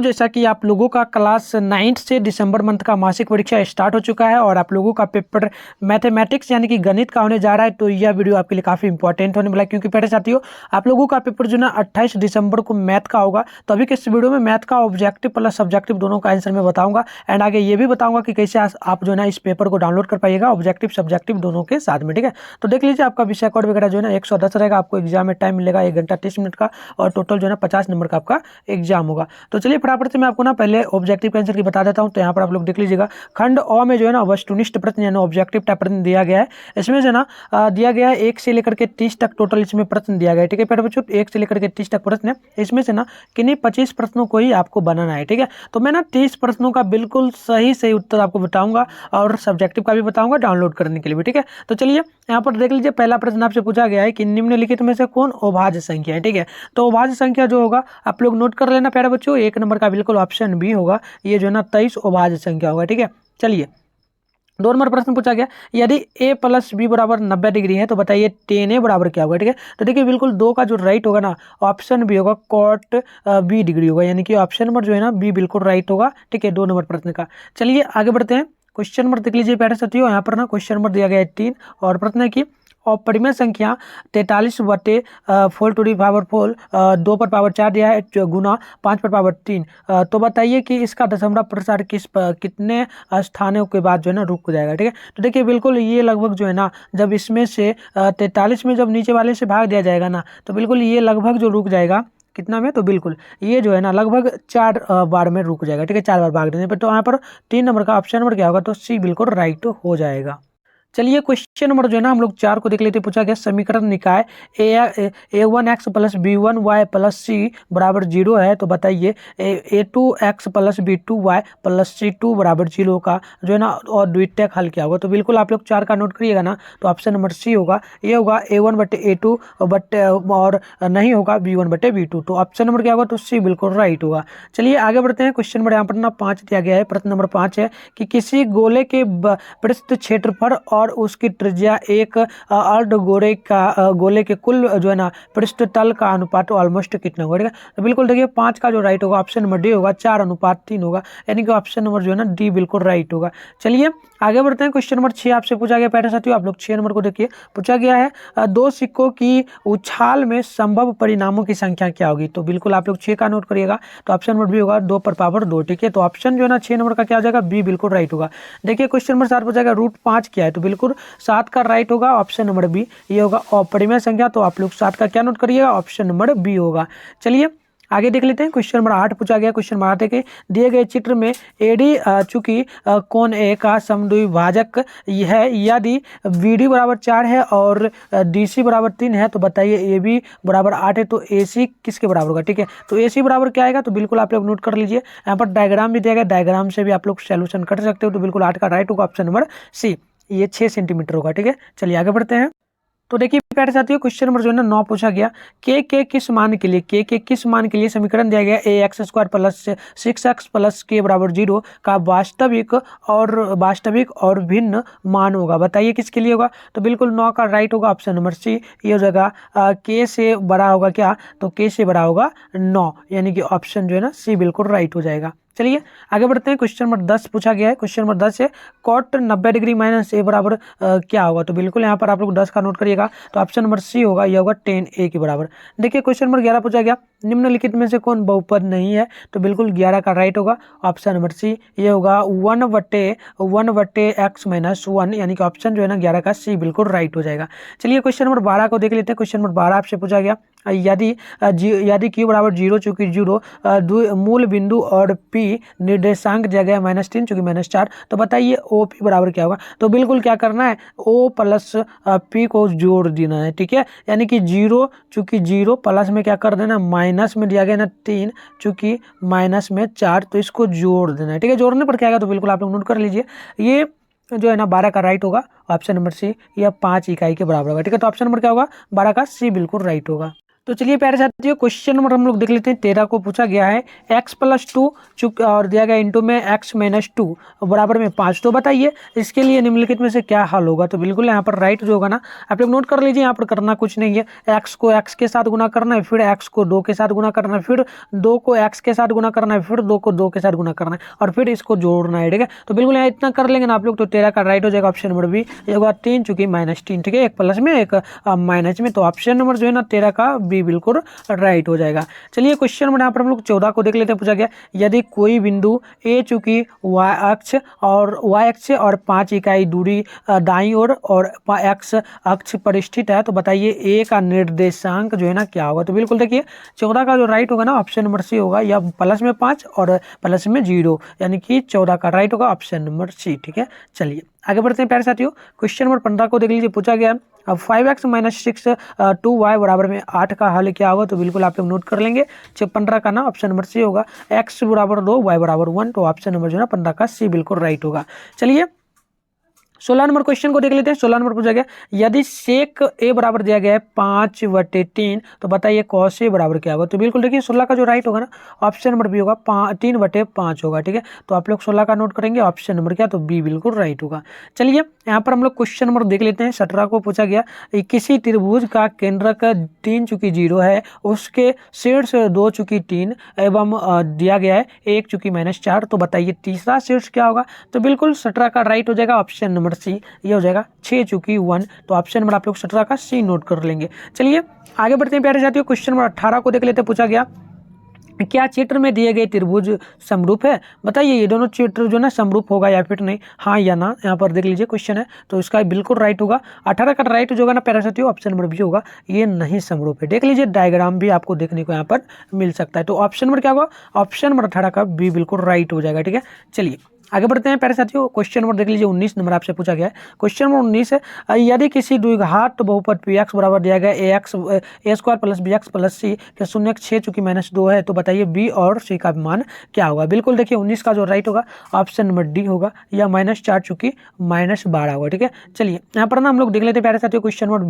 जैसा कि आप लोगों का क्लास 9th से दिसंबर मंथ का मासिक परीक्षा स्टार्ट हो चुका है और आप लोगों का पेपर मैथमेटिक्स यानी कि गणित का होने जा रहा है, तो यह वीडियो आपके लिए काफ़ी इंपॉर्टेंट होने वाला है। क्योंकि पहले साथियों, आप लोगों का पेपर जो ना 28 दिसंबर को मैथ का होगा। तो अभी के इस वीडियो में मैथ का ऑब्जेक्टिव प्लस सब्जेक्टिव दोनों का आंसर मैं बताऊंगा एंड आगे ये भी बताऊंगा कि कैसे आप जो है ना इस पेपर को डाउनलोड कर पाइएगा ऑब्जेक्टिव सब्जेक्टिव दोनों के साथ में। ठीक है, तो देख लीजिए आपका विषय कोड वगैरह जो है ना 110 रहेगा। आपको एग्जाम में टाइम मिलेगा 1 घंटा 30 मिनट का और टोटल जो है ना 50 नंबर का आपका एग्जाम होगा। तो चलिए फटाफट से मैं आपको ना पहले ऑब्जेक्टिव के आंसर की बता देता हूं। तो यहाँ पर आप लोग देख लीजिएगा, खंड अ में जो है ना वस्तुनिष्ठ प्रश्न यानी ऑब्जेक्टिव टाइप प्रश्न दिया गया है। इसमें जो है ना दिया गया है 1 से लेकर के 30 तक टोटल इसमें प्रश्न दिया गया है। ठीक है प्यारे बच्चों, 1 से लेकर के 30 तक प्रश्न है। इसमें से ना किन्हीं 25 प्रश्नों को ही आपको बनाना है। ठीक है, तो मैं ना 30 प्रश्नों का बिल्कुल सही उत्तर आपको बताऊंगा और सब्जेक्टिव का भी बताऊंगा डाउनलोड करने के लिए भी। ठीक है, तो चलिए यहाँ पर देख लीजिए, पहला प्रश्न आपसे पूछा गया है कि निम्नलिखित में से कौन अभाज्य संख्या है। ठीक है, तो अभाज्य संख्या जो होगा आप लोग नोट कर लेना प्यारे बच्चों, 1 नंबर का बिल्कुल ऑप्शन बी होगा। ये जो है ना 23 अभाज्य संख्या होगा। ठीक है, चलिए 2 नंबर प्रश्न पूछा गया, यदि a प्लस बी बराबर 90 डिग्री है तो बताइए tan a बराबर क्या होगा। ठीक है, तो देखिए बिल्कुल 2 का जो राइट होगा ना ऑप्शन बी होगा, cot b डिग्री होगा, यानी कि ऑप्शन नंबर जो है ना बी बिल्कुल राइट होगा। ठीक है, 2 नंबर प्रश्न का। चलिए आगे बढ़ते हैं, क्वेश्चन नंबर देख लीजिए प्यारे साथियों। यहाँ पर ना क्वेश्चन नंबर दिया गया है 3 और प्रश्न है कि और परिमेय संख्या 43/4 2 पर पावर 4 दिया है गुना 5 पर पावर 3। तो बताइए कि इसका दशमलव प्रसार कितने स्थानों के बाद जो है ना रुक जाएगा। ठीक है, तो देखिए बिल्कुल ये लगभग जो है ना जब इसमें से 43 में जब नीचे वाले से भाग दिया जाएगा ना तो बिल्कुल ये लगभग जो रुक जाएगा कितना में, तो बिल्कुल ये जो है ना लगभग 4 बार में रुक जाएगा। ठीक है, 4 बार भाग देने पर। तो यहाँ पर 3 नंबर का ऑप्शन नंबर क्या होगा, तो सी बिल्कुल राइट हो जाएगा। चलिए क्वेश्चन नंबर जो है ना हम लोग 4 को देख लेते। पूछा गया समीकरण निकाय a1x प्लस b1y प्लस सी बराबर 0 है तो बताइए a2x plus b2y plus c2 बराबर 0 का जो है ना और द्वितीयक हल क्या होगा। तो बिल्कुल आप लोग 4 का नोट करिएगा ना, तो ऑप्शन नंबर सी होगा। ये होगा a1/a2 बटे और नहीं होगा b1/b2। तो ऑप्शन नंबर क्या होगा, तो सी बिल्कुल राइट होगा। चलिए आगे बढ़ते हैं, क्वेश्चन नंबर यहाँ पर ना 5 दिया गया है। प्रश्न नंबर 5 है कि किसी गोले के पृष्ठ क्षेत्रफल और उसकी त्रिज्या एक अर्ध गोले के कुल जो है ना पृष्ठ तल का अनुपात ऑलमोस्ट कितना होगा। तो बिल्कुल देखिए 5 का जो राइट होगा ऑप्शन नंबर डी होगा, 4:3 होगा, यानी कि ऑप्शन नंबर जो है ना डी बिल्कुल राइट होगा। चलिए आगे बढ़ते हैं, क्वेश्चन नंबर 6 आपसे पूछा गया प्यारे साथियों। आप लोग 6 नंबर को देखिए, पूछा गया है 2 सिक्कों की उछाल में संभव परिणामों की संख्या क्या होगी। तो बिल्कुल आप लोग 6 का नोट करिएगा, तो ऑप्शन नंबर बी होगा 2 पर पावर 2। ठीक है, तो ऑप्शन जो है ना 6 नंबर का क्या हो जाएगा, बी बिल्कुल राइट होगा। देखिए क्वेश्चन नंबर 7 पूछा गया √5 क्या है, तो बिल्कुल 7 का राइट होगा ऑप्शन नंबर बी, ये होगा अपरिमेय संख्या। तो आप लोग 7 का क्या नोट करिएगा, ऑप्शन नंबर बी होगा। चलिए आगे देख लेते हैं, क्वेश्चन नंबर 8 पूछा गया। क्वेश्चन नंबर 8 है कि दिए गए चित्र में एडी चूंकि कोण ए का समद्विभाजक है, यदि बीडी बराबर 4 है और डीसी बराबर 3 है तो बताइए ए बी बराबर 8 है तो ए सी किसके बराबर होगा। ठीक है, तो ए सी बराबर क्या आएगा, तो बिल्कुल आप लोग नोट कर लीजिए। यहाँ पर डायग्राम भी दिया गया, डायग्राम से भी आप लोग सोल्यूशन कर सकते हो। तो बिल्कुल 8 का राइट होगा ऑप्शन नंबर सी, ये 6 सेंटीमीटर होगा। ठीक है, चलिए आगे बढ़ते हैं। तो देखिए प्यारे साथियों क्वेश्चन नंबर जो है ना 9 पूछा गया, के किस मान के लिए किस मान के लिए समीकरण दिया गया ax² प्लस 6x प्लस के बराबर 0 का वास्तविक और भिन्न मान होगा। बताइए किसके लिए होगा, तो बिल्कुल 9 का राइट होगा ऑप्शन नंबर सी, ये हो जाएगा के से बड़ा होगा क्या, तो के से बड़ा होगा 9, यानी कि ऑप्शन जो है ना सी बिल्कुल राइट हो जाएगा। चलिए आगे बढ़ते हैं, क्वेश्चन नंबर 10 पूछा गया है। क्वेश्चन नंबर 10 है cot 90 डिग्री माइनस ए बराबर क्या होगा। तो बिल्कुल यहाँ पर आप लोग 10 का नोट करिएगा, तो ऑप्शन नंबर सी होगा, यह होगा tan a के बराबर। देखिए क्वेश्चन नंबर 11 पूछा गया, निम्नलिखित में से कौन बहुपद नहीं है। तो बिल्कुल 11 का राइट होगा ऑप्शन नंबर सी, ये होगा 1/x-1, यानी कि ऑप्शन जो है ना 11 का सी बिल्कुल राइट हो जाएगा। चलिए क्वेश्चन नंबर 12 को देख लेते हैं। क्वेश्चन नंबर 12 आपसे पूछा गया, यदि q बराबर 0 चूंकि 0 मूल बिंदु और p निर्देशांक जगह -3 चूंकि -4, तो बताइए ओ पी बराबर क्या होगा। तो बिल्कुल क्या करना है, ओ प्लस पी को जोड़ देना है। ठीक है, यानी कि 0 चूंकि 0 प्लस में क्या कर देना, माइनस में दिया गया ना 3 चूंकि माइनस में 4, तो इसको जोड़ देना है। ठीक है, जोड़ने पर क्या आएगा, तो बिल्कुल आप लोग नोट कर लीजिए, ये जो है ना 12 का राइट होगा ऑप्शन नंबर सी, यह 5 इकाई के बराबर होगा। ठीक है, तो ऑप्शन नंबर क्या होगा, 12 का सी बिल्कुल राइट होगा। तो चलिए प्यारे साथियों, क्वेश्चन नंबर हम लोग देख लेते हैं। 13 को पूछा गया है x+2 चूंकि और दिया गया इंटू में x-2 बराबर में 5। तो बताइए इसके लिए निम्नलिखित में से क्या हल होगा। तो बिल्कुल यहाँ पर राइट जो होगा ना, आप लोग नोट कर लीजिए। यहाँ पर करना कुछ नहीं है, x को x के साथ गुना करना है, फिर x को 2 के साथ गुना करना है, फिर 2 को x के साथ गुना करना है, फिर 2 को 2 के साथ गुना करना है और फिर इसको जोड़ना है। ठीक है, तो बिल्कुल यहाँ इतना कर लेंगे ना आप लोग, तो 13 का राइट हो जाएगा ऑप्शन नंबर बी। ये होगा 3 चूंकि -3। ठीक है, एक प्लस में एक माइनस में, तो ऑप्शन नंबर जो है ना 13 का बी बिल्कुल राइट हो जाएगा। चलिए क्वेश्चन नंबर यहाँ पर हम लोग 14 को देख लेते हैं। पूछा गया यदि कोई बिंदु ए चूंकि y अक्ष और 5 इकाई दूरी दाईं ओर और x अक्ष पर स्थित है, तो बताइए ए का निर्देशांक जो है ना क्या होगा। तो बिल्कुल देखिए 14 का जो राइट होगा ना ऑप्शन नंबर सी होगा, या प्लस में 5 और प्लस में 0, यानी कि 14 का राइट होगा ऑप्शन नंबर सी। ठीक है, चलिए आगे बढ़ते हैं प्यारे साथियों। क्वेश्चन नंबर 15 को देख लीजिए। पूछा गया अब 5x - 6 2y बराबर में 8 का हल क्या होगा। तो बिल्कुल आप लोग नोट कर लेंगे। 15 का ना ऑप्शन नंबर सी होगा, x बराबर 2 y बराबर 1, तो ऑप्शन नंबर जो है ना 15 का सी बिल्कुल राइट होगा। चलिए 16 नंबर क्वेश्चन को देख लेते हैं। 16 नंबर पूछा गया यदि सेक ए बराबर दिया गया है 5/3, तो बताइए कॉस ए बराबर क्या होगा। तो बिल्कुल देखिए 16 का जो राइट होगा ना ऑप्शन नंबर बी होगा, 3/5 होगा। ठीक है, तो आप लोग 16 का नोट करेंगे, ऑप्शन नंबर क्या, तो बी बिल्कुल राइट होगा। चलिए यहाँ पर हम लोग क्वेश्चन नंबर देख लेते हैं। 17 को पूछा गया किसी त्रिभुज का केंद्रक 3 चूंकि 0 है, उसके शीर्ष 2 चूंकि 3 एवं दिया गया है 1 चूंकि -4, तो बताइए तीसरा शीर्ष क्या होगा। तो बिल्कुल 17 का राइट हो जाएगा ऑप्शन नंबर सी, ये हो जाएगा 6 चूंकि 1, तो ऑप्शन नंबर आप लोग 17 का सी नोट कर लेंगे। चलिए आगे बढ़ते हैं प्यारे साथियों। क्वेश्चन नंबर 18 को देख लेते हैं। पूछा गया क्या चित्र में दिए गए त्रिभुज समरूप है। बताइए ये दोनों चित्र जो ना समरूप होगा या फिर नहीं, हाँ या ना। यहाँ पर देख लीजिए क्वेश्चन है, तो इसका बिल्कुल राइट होगा। 18 का राइट जो होगा ना प्यारे साथियों ऑप्शन नंबर बी होगा, ये नहीं समरूप है। देख लीजिए डायग्राम भी आपको देखने को यहाँ पर मिल सकता है, तो ऑप्शन नंबर क्या होगा, ऑप्शन नंबर 18 का बी बिल्कुल राइट हो जाएगा। ठीक है, चलिए आगे बढ़ते हैं प्यारे साथियों। क्वेश्चन नंबर देख लीजिए 19 नंबर आपसे पूछा गया है। क्वेश्चन नंबर 19 है यदि किसी द्विघात बहुपद px बराबर दिया गया a² + bx + c के शून्यक 6 चूंकि -2 है, तो बताइए b और c का मान क्या होगा। बिल्कुल देखिए 19 का जो राइट होगा ऑप्शन नंबर डी होगा, या -4 चूंकि -12 होगा। ठीक है, चलिए यहाँ पर ना हम लोग देख लेते हैं प्यारे साथियों। क्वेश्चन नंबर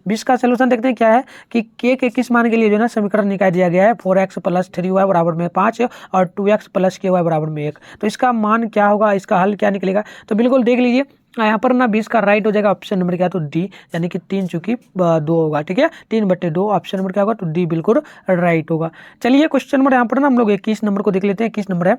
20 का सोल्यूशन देखते हैं। क्या है कि k के किस मान के लिए जो ना समीकरण निकाल दिया गया है 4x + 3y बराबर में 5 और 2x + ky बराबर में 1, तो इसका मान क्या होगा, इसका हल क्या निकलेगा। तो बिल्कुल देख लीजिए यहाँ पर ना 20 का राइट हो जाएगा ऑप्शन नंबर क्या, तो डी, यानी कि 3 चूंकि 2 होगा। ठीक है, 3/2 ऑप्शन नंबर क्या होगा, तो डी बिल्कुल राइट होगा। चलिए क्वेश्चन नंबर यहाँ पर ना हम लोग 21 नंबर को देख लेते हैं। 21 नंबर है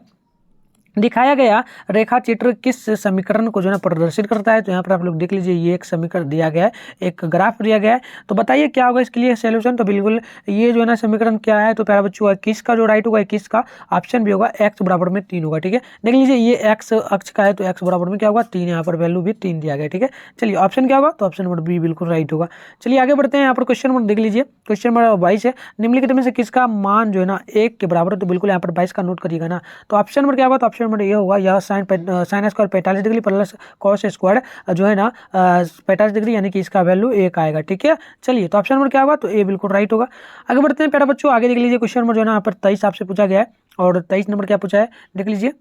दिखाया गया रेखा चित्र किस समीकरण को जो है प्रदर्शित करता है। तो यहाँ पर आप लोग देख लीजिए ये एक समीकरण दिया गया है, एक ग्राफ दिया गया है, तो बताइए क्या होगा इसके लिए सॉल्यूशन। तो बिल्कुल ये जो है ना समीकरण क्या है, तो प्यारे बच्चों 21 का जो राइट होगा 21 का ऑप्शन भी होगा, x बराबर में 3 होगा। ठीक है, देख लीजिए ये x अक्ष का है, तो x बराबर में क्या होगा 3, यहाँ पर वैल्यू भी 3 दिया गया है। ठीक है, चलिए ऑप्शन क्या होगा, तो ऑप्शन नंबर बी बिल्कुल राइट होगा। चलिए आगे बढ़ते हैं। यहाँ पर क्वेश्चन नंबर देख लीजिए। क्वेश्चन नंबर 22 है निम्नलिखित में से किसका मान जो है ना 1 के बराबर है। तो बिल्कुल यहाँ पर 22 का नोट करिएगा ना, तो ऑप्शन नंबर क्या होगा, तो ऑप्शन नंबर ये होगा, यह sine square 45 degree plus cos square जो है ना 45 डिग्री, यानी कि इसका वैल्यू 1 आएगा। ठीक है, चलिए तो ऑप्शन नंबर क्या होगा, तो ए बिल्कुल राइट होगा। आगे बढ़ते हैं प्यारे बच्चों, आगे देख लीजिए क्वेश्चन नंबर जो है ना यहाँ पर 23 आपसे पूछा गया है, और 23 नंबर क्या पूछा है देख लीजिए।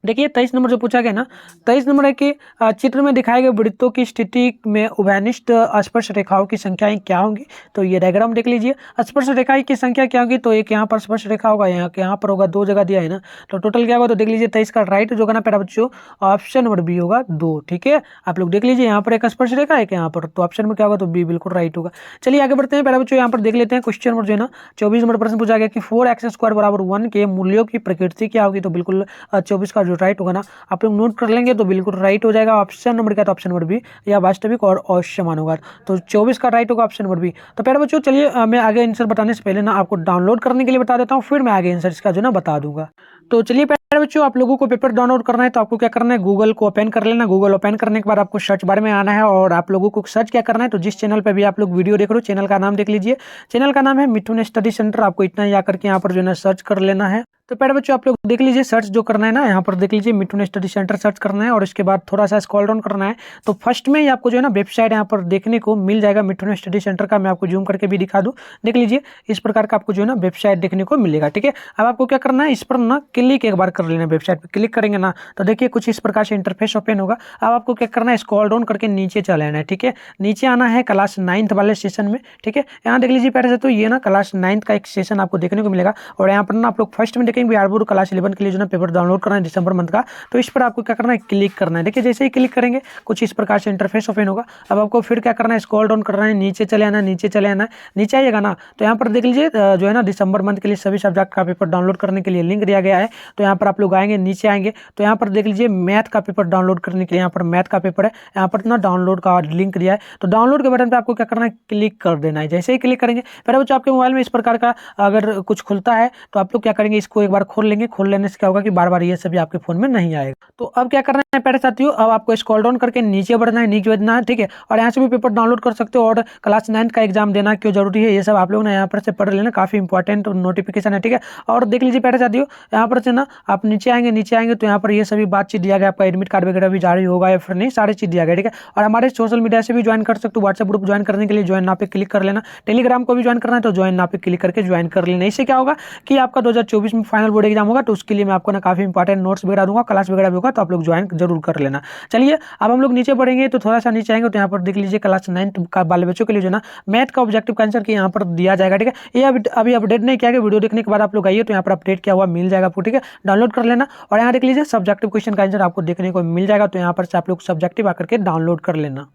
देखिए 23 नंबर जो पूछा गया ना, 23 नंबर है कि चित्र में दिखाए गए वृत्तों की स्थिति में उभयनिष्ठ स्पर्श रेखाओं की संख्याएं क्या होंगी। तो ये डायग्राम देख लीजिए, स्पर्श रेखाएं की संख्या क्या होगी, तो एक यहाँ पर स्पर्श रेखा होगा, यहाँ पर होगा, 2 जगह दिया है ना, तो टोटल क्या होगा, तो देख लीजिए 23 का राइट जो होगा ना प्यारे बच्चों ऑप्शन नंबर बी होगा 2। ठीक है, आप लोग देख लीजिए यहाँ पर एक स्पर्श रेखा है यहाँ पर, तो ऑप्शन में क्या होगा, तो बी बिल्कुल राइट होगा। चलिए आगे बढ़ते हैं प्यारे बच्चों। यहाँ पर देख लेते हैं क्वेश्चन नंबर जो है ना 24 नंबर प्रश्न पूछा गया कि 4x² बराबर 1 के मूल्यों की प्रकृति क्या होगी। तो बिल्कुल 24 का जो राइट होगा ना आप लोग नोट कर लेंगे, तो बिल्कुल राइट हो जाएगा ऑप्शन नंबर क्या, तो ऑप्शन नंबर बी, या वास्तविक और अवश्यमान होगा। तो 24 का राइट होगा ऑप्शन नंबर बी। तो प्यारे बच्चों चलिए मैं आगे आंसर बताने से पहले ना आपको डाउनलोड करने के लिए बता देता हूँ, फिर मैं आगे आंसर इसका जो ना बता दूंगा। तो चलिए प्यारे बच्चों, आप लोगों को पेपर डाउनलोड करना है तो आपको क्या करना है, गूगल को ओपन कर लेना। गूगल ओपन करने के बाद आपको सर्च बार में आना है, और आप लोगों को सर्च क्या करना है, तो जिस चैनल पे भी आप लोग वीडियो देख रहे हो चैनल का नाम देख लीजिए। चैनल का नाम है मिथुन स्टडी सेंटर, आपको इतना ही आकर के यहाँ पर जो है सर्च कर लेना है। तो प्यारे बच्चों आप लोग देख लीजिए, सर्च जो करना है ना, यहाँ पर देख लीजिए मिठुन स्टडी सेंटर सर्च करना है और इसके बाद थोड़ा सा स्क्रॉल डाउन करना है। तो फर्स्ट में ही आपको जो है ना वेबसाइट यहाँ पर देखने को मिल जाएगा मिठुन स्टडी सेंटर का। मैं आपको जूम करके भी दिखा दूँ, देख लीजिए इस प्रकार का आपको जो है ना वेबसाइट देखने को मिलेगा। ठीक है, अब आपको क्या करना है, इस पर ना क्लिक एक बार कर लेना। वेबसाइट पर क्लिक करेंगे ना तो देखिए कुछ इस प्रकार से इंटरफेस ओपन होगा। अब आपको क्या करना है, स्क्रॉल डाउन करके नीचे चले आना है। ठीक है, नीचे आना है क्लास 9th वाले सेशन में। ठीक है, यहाँ देख लीजिए प्यारे से, तो ये ना क्लास 9th का एक सेशन आपको देखने को मिलेगा। और यहाँ पर ना आप लोग फर्स्ट में देखेंगे बिहार क्लास 11 के लिए जो ना पेपर डाउनलोड करना है दिसंबर मंथ का। तो इस पर आपको क्या करना है, क्लिक करना है। देखिए जैसे ही क्लिक करेंगे कुछ इस प्रकार से इंटरफेस ओपन होगा। अब आपको फिर क्या करना है, स्क्रॉल डाउन करना है, नीचे चले आना है। नीचे चले आना है, नीचे आइएगा ना तो यहाँ पर देख लीजिए जो है ना दिसंबर मंथ के लिए सभी सब्जेक्ट का पेपर डाउनलोड करने के लिए लिंक दिया गया है। तो यहाँ पर आप लोग आएंगे, नीचे आएंगे तो यहाँ पर देख लीजिए मैथ का पेपर डाउनलोड करने के लिए, यहाँ पर मैथ का पेपर है, यहाँ पर ना डाउनलोड का लिंक दिया है। तो डाउनलोड के बटन पर आपको क्या करना है, क्लिक कर देना है। जैसे ही क्लिक करेंगे फिर बच्चों आपके मोबाइल में इस प्रकार का अगर कुछ खुलता है तो आप लोग क्या करेंगे, इसको एक बार खोल लेंगे। खोल लेने से क्या होगा कि बार बार ये सभी आपके फोन में नहीं आएगा। तो अब क्या करना है प्यारे साथियों, अब आपको स्क्रॉल डाउन करके नीचे बढ़ना है, नीचे बढ़ना है। ठीक है, और यहाँ से भी पेपर डाउनलोड कर सकते हो। और क्लास 9th का एग्जाम देना क्यों जरूरी है, ये सब आप लोग ना यहाँ पर से पढ़ लेना, काफी इंपॉर्टेंट नोटिफिकेशन है। ठीक है, और देख लीजिए प्यारे साथियों, यहाँ पर से ना आप नीचे आएंगे, नीचे आएंगे तो यहाँ पर ये सभी बातचीत दिया गया, आपका एडमिट कार्ड वगैरह भी जारी होगा या फिर नहीं, सारी चीज दिया गया। ठीक है, और हमारे सोशल मीडिया से भी ज्वाइन कर सकते हो। व्हाट्सएप ग्रुप ज्वाइन करने के लिए ज्वाइन ना पे क्लिक कर लेना। टेलीग्राम को भी ज्वाइन करना है तो ज्वाइन ना पे क्लिक करके ज्वाइन कर लेना। इससे क्या होगा कि आपका 2024 में फाइनल बोर्ड एग्जाम होगा तो उसके लिए मैं आपको ना काफी इंपॉर्टेंट नोट्स वगैरह दूंगा, क्लास वगैरह भी होगा, तो आप लोग ज्वाइन जरूर कर लेना। चलिए अब हम लोग नीचे बढ़ेंगे तो थोड़ा सा नीचे आएंगे तो यहाँ पर देख लीजिए क्लास 9th का बाल बच्चों के लिए जो ना मैथ का ऑब्जेक्टिव का आंसर की यहाँ पर दिया जाएगा। ठीक है, ये अभी अपडेट नहीं किया गया, वीडियो देखने के बाद आप लोग आइए तो यहाँ पर अपडेट किया हुआ मिल जाएगा आपको। ठीक है, डाउनलोड कर लेना। और यहाँ देख लीजिए सब्जेक्टिव क्वेश्चन का आंसर आपको देखने को मिल जाएगा, तो यहाँ पर से आप लोग सब्जेक्टिव आकर के डाउनलोड कर लेना।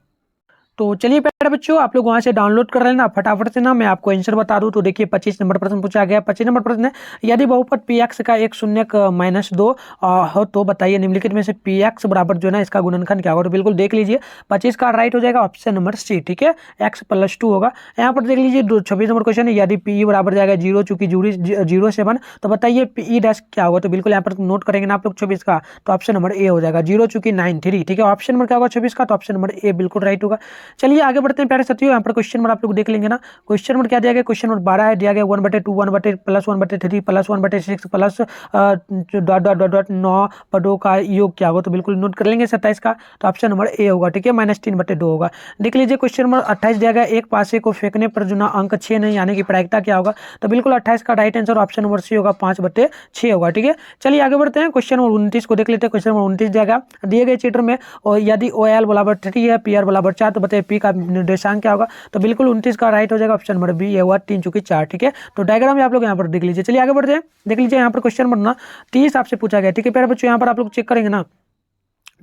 तो चलिए प्यारे बच्चों आप लोग वहां से डाउनलोड कर लेना फटाफट से ना। मैं आपको आंसर बता दूं तो देखिए 25 नंबर प्रश्न पूछा गया। 25 नंबर प्रश्न है, यदि बहुपद px का एक शून्य -2 हो तो बताइए निम्नलिखित में से px बराबर जो है ना इसका गुणनखंड क्या होगा। तो बिल्कुल देख लीजिए 25 का राइट हो जाएगा ऑप्शन नंबर सी। ठीक है, x + 2 होगा। यहाँ पर देख लीजिए 26 नंबर क्वेश्चन है, यदि पी बराबर जाएगा 0 चूंकि 0.7 तो बताइए पी डैश क्या होगा। तो बिल्कुल यहाँ पर नोट करेंगे ना आप लोग 26 का, तो ऑप्शन नंबर ए हो जाएगा। 0 चूंकि 93। ठीक है, ऑप्शन नंबर क्या होगा 26 का, तो ऑप्शन नंबर ए बिल्कुल राइट होगा। चलिए आगे बढ़ते हैं प्यारे साथियों, यहाँ पर क्वेश्चन नंबर आप लोग देख लेंगे ना। क्वेश्चन नंबर क्या दिया गया, क्वेश्चन नंबर 12 है, दिया गया 1/2 1/+1/3 +1/6 प्लस डॉट 9 पदों का योग क्या होगा। तो बिल्कुल नोट कर लेंगे 27 का, तो ऑप्शन नंबर ए होगा। ठीक है, -3/2 होगा। देख लीजिए क्वेश्चन नंबर 28 दिया गया, एक पासे को फेंकने पर जो ना अंक 6 नहीं आने की प्रायिकता क्या होगा। तो बिल्कुल 28 का right answer option number C होगा, 5/6 होगा। ठीक है, चलिए आगे बढ़ते हैं, क्वेश्चन नंबर 29 को देख लेते हैं। क्वेश्चन नंबर 29 दिया गया, दिए गए चित्र में और यदि OL बराबर 3 है, PR बराबर 4 तो बताइए P का निर्देशांक क्या होगा। तो बिल्कुल 29 का राइट हो जाएगा ऑप्शन नंबर बी, ये हुआ 3 चूंकि 4। ठीक है, तो डायग्राम आप लोग यहाँ पर देख लीजिए। चलिए आगे बढ़ते हैं, देख लीजिए यहाँ पर क्वेश्चन नंबर ना 30 आपसे पूछा गया। ठीक है प्यारे बच्चों, यहाँ पर आप लोग चेक करेंगे ना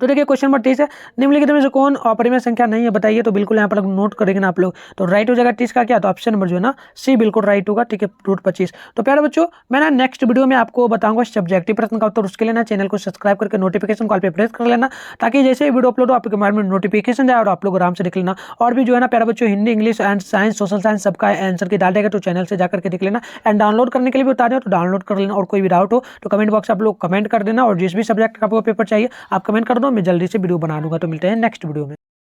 तो देखिए क्वेश्चन नंबर 30 है, निम्नलिखित में से कौन अपरिमेय संख्या नहीं है बताइए। तो बिल्कुल यहाँ पर नोट करेंगे ना आप लोग, तो राइट हो जाएगा 30 का क्या, तो ऑप्शन नंबर जो है ना सी बिल्कुल राइट होगा। ठीक है, √25। तो प्यारे बच्चों मैं ना नेक्स्ट वीडियो में आपको बताऊंगा सब्जेक्टिव प्रश्न का उत्तर, उसके लिए ना चैनल को सब्सक्राइब करके नोटिफिकेशन कॉल पे प्रेस कर लेना, ताकि जैसे वीडियो अपलोड हो आपके मोबाइल में नोटिफिकेशन जाए और आप लोग आराम से देख लेना। और भी जो है ना प्यारे बच्चों Hindi, English and science, social science सबका आंसर की डाल देगा, तो चैनल से जाकर के देख लेना। एंड डाउनलोड करने के लिए भी बता दें तो डाउनलोड कर लेना। और कोई भी डाउट हो तो कमेंट बॉक्स आप लोग कमेंट कर देना, और जिस भी सब्जेक्ट का आपको पेपर चाहिए आप कमेंट कर दो, मैं जल्दी से वीडियो बना दूंगा। तो मिलते हैं नेक्स्ट वीडियो में।